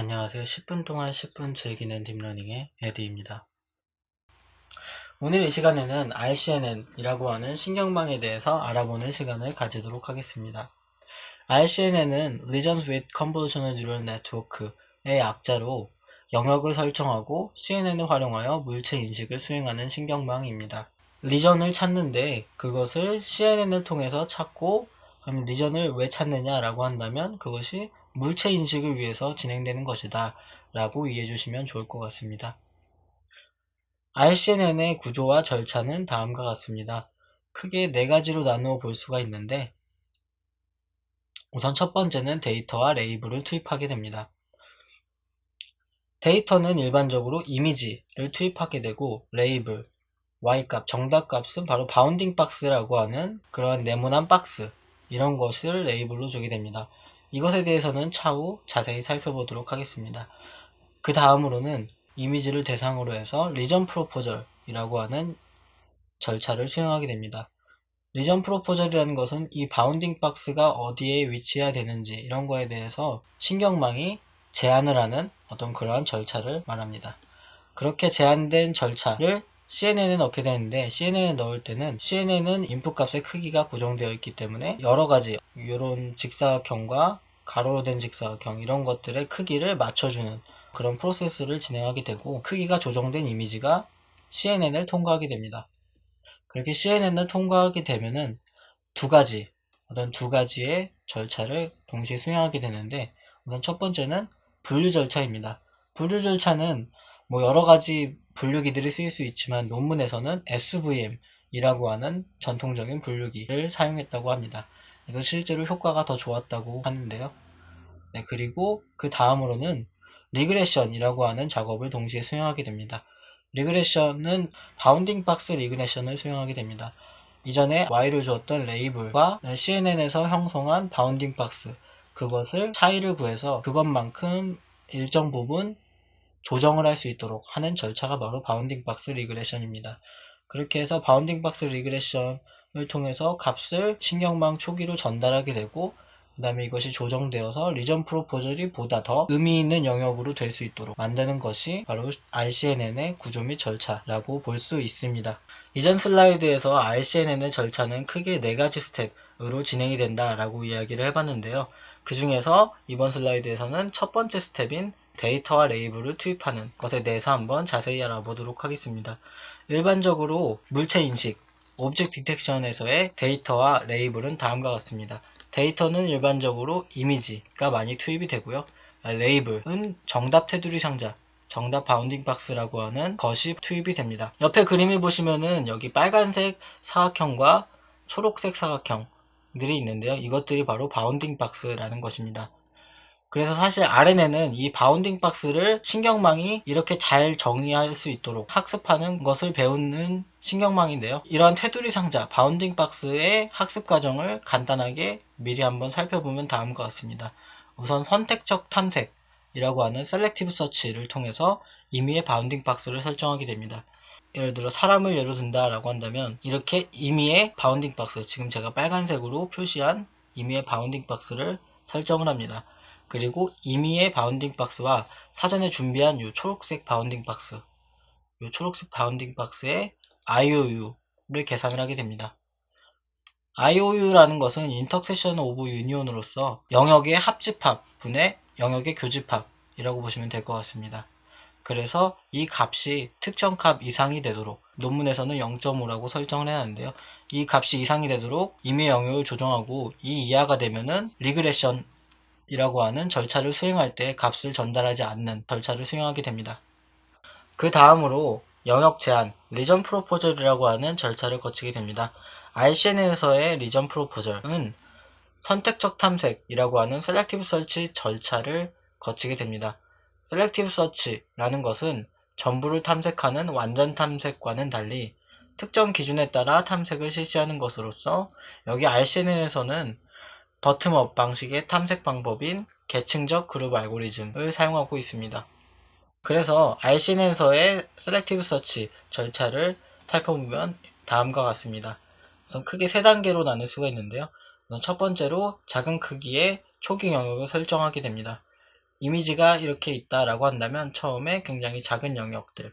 안녕하세요. 10분 동안 10분 즐기는 딥러닝의 에디입니다. 오늘 이 시간에는 RCNN이라고 하는 신경망에 대해서 알아보는 시간을 가지도록 하겠습니다. RCNN은 Regions with Convolutional Neural Network의 약자로 영역을 설정하고 CNN을 활용하여 물체 인식을 수행하는 신경망입니다. 리전을 찾는데 그것을 CNN을 통해서 찾고, 그럼 리전을 왜 찾느냐라고 한다면 그것이 물체 인식을 위해서 진행되는 것이다 라고 이해해 주시면 좋을 것 같습니다. RCNN의 구조와 절차는 다음과 같습니다. 크게 네 가지로 나누어 볼 수가 있는데, 우선 첫 번째는 데이터와 레이블을 투입하게 됩니다. 데이터는 일반적으로 이미지를 투입하게 되고, 레이블, y값, 정답값은 바로 바운딩 박스라고 하는 그러한 네모난 박스, 이런 것을 레이블로 주게 됩니다. 이것에 대해서는 차후 자세히 살펴보도록 하겠습니다. 그 다음으로는 이미지를 대상으로 해서 리전 프로포절이라고 하는 절차를 수행하게 됩니다. 리전 프로포절이라는 것은 이 바운딩 박스가 어디에 위치해야 되는지 이런 거에 대해서 신경망이 제한을 하는 어떤 그러한 절차를 말합니다. 그렇게 제한된 절차를 CNN에 넣게 되는데, CNN에 넣을 때는 CNN은 인풋 값의 크기가 고정되어 있기 때문에 여러가지 이런 직사각형과 가로로 된 직사각형 이런 것들의 크기를 맞춰주는 그런 프로세스를 진행하게 되고, 크기가 조정된 이미지가 CNN을 통과하게 됩니다. 그렇게 CNN을 통과하게 되면은 어떤 두 가지의 절차를 동시에 수행하게 되는데, 우선 첫 번째는 분류 절차입니다. 분류 절차는 여러 가지 분류기들이 쓰일 수 있지만 논문에서는 SVM이라고 하는 전통적인 분류기를 사용했다고 합니다. 이거 실제로 효과가 더 좋았다고 하는데요. 네, 그리고 그 다음으로는 리그레션이라고 하는 작업을 동시에 수행하게 됩니다. 리그레션은 바운딩 박스 리그레션을 수행하게 됩니다. 이전에 y를 주었던 레이블과 CNN에서 형성한 바운딩 박스, 그것을 차이를 구해서 그것만큼 일정 부분 조정을 할 수 있도록 하는 절차가 바로 바운딩 박스 리그레션입니다. 그렇게 해서 바운딩 박스 리그레션을 통해서 값을 신경망 초기로 전달하게 되고, 그 다음에 이것이 조정되어서 리전 프로포절이 보다 더 의미 있는 영역으로 될 수 있도록 만드는 것이 바로 RCNN의 구조 및 절차라고 볼 수 있습니다. 이전 슬라이드에서 RCNN의 절차는 크게 네 가지 스텝으로 진행이 된다라고 이야기를 해봤는데요. 그 중에서 이번 슬라이드에서는 첫 번째 스텝인 데이터와 레이블을 투입하는 것에 대해서 한번 자세히 알아보도록 하겠습니다. 일반적으로 물체 인식, 오브젝트 디텍션에서의 데이터와 레이블은 다음과 같습니다. 데이터는 일반적으로 이미지가 많이 투입이 되고요. 레이블은 정답 테두리 상자, 정답 바운딩 박스라고 하는 것이 투입이 됩니다. 옆에 그림을 보시면은 여기 빨간색 사각형과 초록색 사각형들이 있는데요. 이것들이 바로 바운딩 박스라는 것입니다. 그래서 사실 RNN은 이 바운딩 박스를 신경망이 이렇게 잘 정리할 수 있도록 학습하는 것을 배우는 신경망인데요. 이러한 테두리 상자, 바운딩 박스의 학습 과정을 간단하게 미리 한번 살펴보면 다음과 같습니다. 우선 선택적 탐색이라고 하는 셀렉티브 서치를 통해서 임의의 바운딩 박스를 설정하게 됩니다. 예를 들어 사람을 예로 든다라고 한다면 이렇게 임의의 바운딩 박스, 지금 제가 빨간색으로 표시한 임의의 바운딩 박스를 설정을 합니다. 그리고 임의의 바운딩 박스와 사전에 준비한 이 초록색 바운딩 박스, 이 초록색 바운딩 박스의 IOU를 계산을 하게 됩니다. IOU라는 것은 인터섹션 오브 유니온으로서 영역의 합집합 분의 영역의 교집합이라고 보시면 될 것 같습니다. 그래서 이 값이 특정 값 이상이 되도록, 논문에서는 0.5라고 설정을 해놨는데요. 이 값이 이상이 되도록 임의 영역을 조정하고, 이 이하가 되면은 리그레션 이라고 하는 절차를 수행할 때 값을 전달하지 않는 절차를 수행하게 됩니다. 그 다음으로 영역 제한, 리전 프로포절이라고 하는 절차를 거치게 됩니다. RCN에서의 리전 프로포절은 선택적 탐색이라고 하는 셀렉티브 서치 절차를 거치게 됩니다. 셀렉티브 서치라는 것은 전부를 탐색하는 완전 탐색과는 달리 특정 기준에 따라 탐색을 실시하는 것으로서, 여기 RCN에서는 버텀업 방식의 탐색 방법인 계층적 그룹 알고리즘을 사용하고 있습니다. 그래서 RCN에서의 셀렉티브 서치 절차를 살펴보면 다음과 같습니다. 우선 크게 세 단계로 나눌 수가 있는데요. 우선 첫 번째로 작은 크기의 초기 영역을 설정하게 됩니다. 이미지가 이렇게 있다라고 한다면 처음에 굉장히 작은 영역들,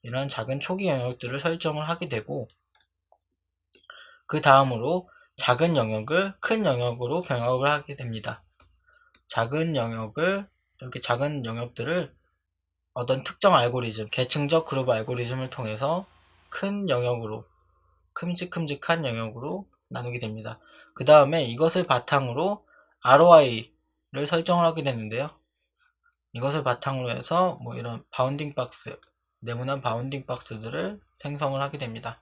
이런 작은 초기 영역들을 설정을 하게 되고, 그 다음으로 작은 영역을 큰 영역으로 병합을 하게 됩니다. 작은 영역을, 이렇게 작은 영역들을 어떤 특정 알고리즘, 계층적 그룹 알고리즘을 통해서 큰 영역으로, 큼직큼직한 영역으로 나누게 됩니다. 그 다음에 이것을 바탕으로 ROI를 설정을 하게 되는데요. 이것을 바탕으로 해서 뭐 이런 바운딩 박스, 네모난 바운딩 박스들을 생성을 하게 됩니다.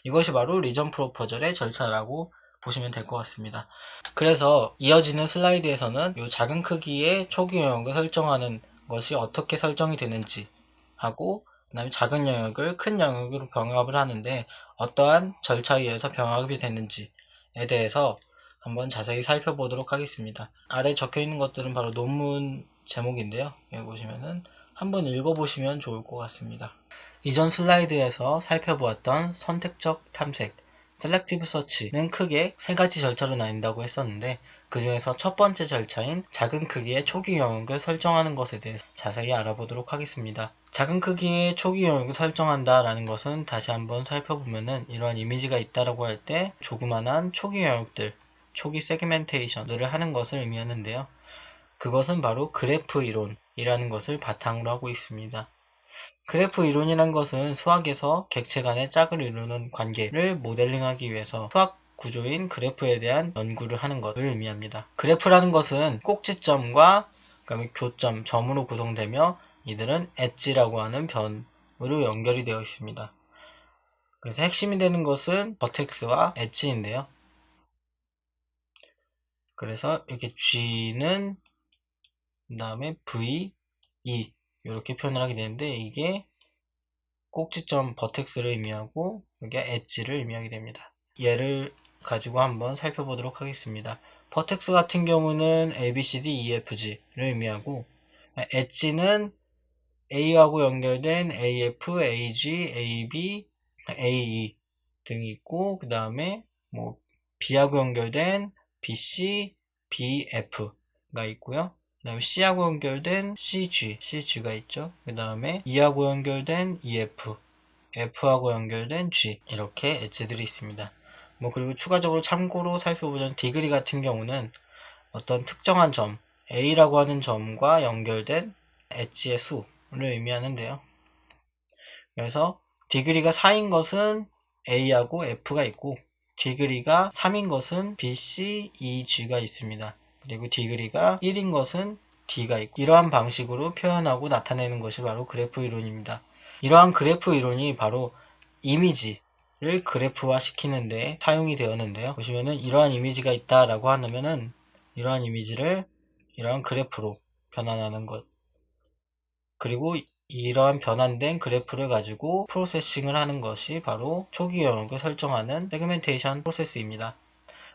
이것이 바로 리전 프로포절의 절차라고 보시면 될 것 같습니다. 그래서 이어지는 슬라이드에서는 이 작은 크기의 초기 영역을 설정하는 것이 어떻게 설정이 되는지 하고, 그 다음에 작은 영역을 큰 영역으로 병합을 하는데 어떠한 절차에 의해서 병합이 되는지에 대해서 한번 자세히 살펴보도록 하겠습니다. 아래 적혀 있는 것들은 바로 논문 제목인데요. 여기 보시면은 한번 읽어보시면 좋을 것 같습니다. 이전 슬라이드에서 살펴보았던 선택적 탐색, Selective Search는 크게 세 가지 절차로 나뉜다고 했었는데, 그 중에서 첫 번째 절차인 작은 크기의 초기 영역을 설정하는 것에 대해서 자세히 알아보도록 하겠습니다. 작은 크기의 초기 영역을 설정한다 라는 것은 다시 한번 살펴보면은 이러한 이미지가 있다라고 할 때 조그만한 초기 영역들, 초기 세그멘테이션들을 하는 것을 의미하는데요. 그것은 바로 그래프 이론이라는 것을 바탕으로 하고 있습니다. 그래프 이론이란 것은 수학에서 객체 간의 짝을 이루는 관계를 모델링하기 위해서 수학 구조인 그래프에 대한 연구를 하는 것을 의미합니다. 그래프라는 것은 꼭지점과 그다음에 교점, 점으로 구성되며 이들은 엣지라고 하는 변으로 연결이 되어 있습니다. 그래서 핵심이 되는 것은 버텍스와 엣지인데요. 그래서 이렇게 G는 그 다음에 V, E 이렇게 표현을 하게 되는데, 이게 꼭지점 버텍스를 의미하고 여기가 엣지를 의미하게 됩니다. 얘를 가지고 한번 살펴보도록 하겠습니다. 버텍스 같은 경우는 A, B, C, D, E, F, G를 의미하고, 엣지는 A하고 연결된 AF, AG, AB, AE 등이 있고, 그 다음에 뭐 B하고 연결된 BC, BF가 있고요. 그 다음에 C하고 연결된 CG가 있죠. 그 다음에 E하고 연결된 EF, F하고 연결된 G, 이렇게 엣지들이 있습니다. 뭐 그리고 추가적으로 참고로 살펴보자면 디그리 같은 경우는 어떤 특정한 점, A라고 하는 점과 연결된 엣지의 수를 의미하는데요. 그래서 디그리가 4인 것은 A하고 F가 있고, 디그리가 3인 것은 B, C, E, G가 있습니다. 그리고 디그리가 1인 것은 D가 있고, 이러한 방식으로 표현하고 나타내는 것이 바로 그래프 이론입니다. 이러한 그래프 이론이 바로 이미지를 그래프화 시키는 데 사용이 되었는데요. 보시면은 이러한 이미지가 있다라고 하면은 이러한 이미지를 이러한 그래프로 변환하는 것, 그리고 이러한 변환된 그래프를 가지고 프로세싱을 하는 것이 바로 초기 영역을 설정하는 세그멘테이션 프로세스입니다.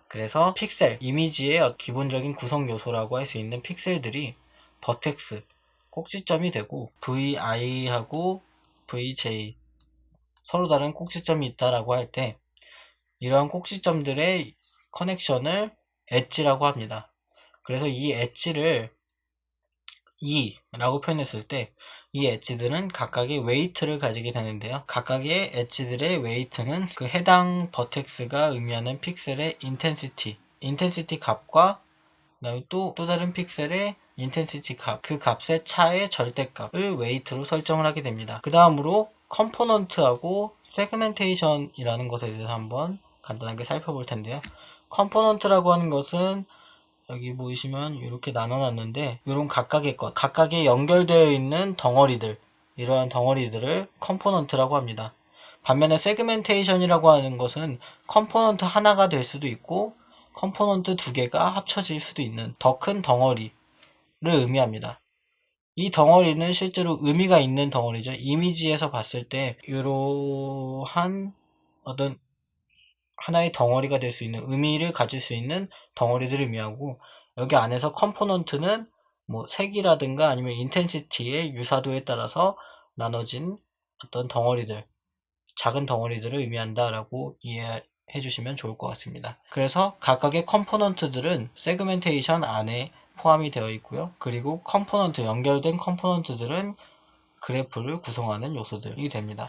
그래서 픽셀, 이미지의 기본적인 구성 요소라고 할 수 있는 픽셀들이 버텍스, 꼭지점이 되고, VI하고 VJ, 서로 다른 꼭지점이 있다라고 할 때 이러한 꼭지점들의 커넥션을 엣지라고 합니다. 그래서 이 엣지를 E라고 표현했을 때 이 엣지들은 각각의 웨이트를 가지게 되는데요. 각각의 엣지들의 웨이트는 그 해당 버텍스가 의미하는 픽셀의 인텐시티 값과 그다음에 또 다른 픽셀의 인텐시티 값, 그 값의 차의 절대값을 웨이트로 설정을 하게 됩니다. 그 다음으로 컴포넌트하고 세그멘테이션이라는 것에 대해서 한번 간단하게 살펴볼 텐데요. 컴포넌트라고 하는 것은 여기 보이시면 이렇게 나눠놨는데, 이런 각각의 연결되어 있는 덩어리들, 이러한 덩어리들을 컴포넌트라고 합니다. 반면에 세그멘테이션이라고 하는 것은 컴포넌트 하나가 될 수도 있고 컴포넌트 두 개가 합쳐질 수도 있는 더 큰 덩어리를 의미합니다. 이 덩어리는 실제로 의미가 있는 덩어리죠. 이미지에서 봤을 때 이러한 어떤 하나의 덩어리가 될 수 있는, 의미를 가질 수 있는 덩어리들을 의미하고, 여기 안에서 컴포넌트는 뭐 색이라든가 아니면 인텐시티의 유사도에 따라서 나눠진 어떤 덩어리들, 작은 덩어리들을 의미한다라고 이해해 주시면 좋을 것 같습니다. 그래서 각각의 컴포넌트들은 세그멘테이션 안에 포함이 되어 있고요. 그리고 컴포넌트, 연결된 컴포넌트들은 그래프를 구성하는 요소들이 됩니다.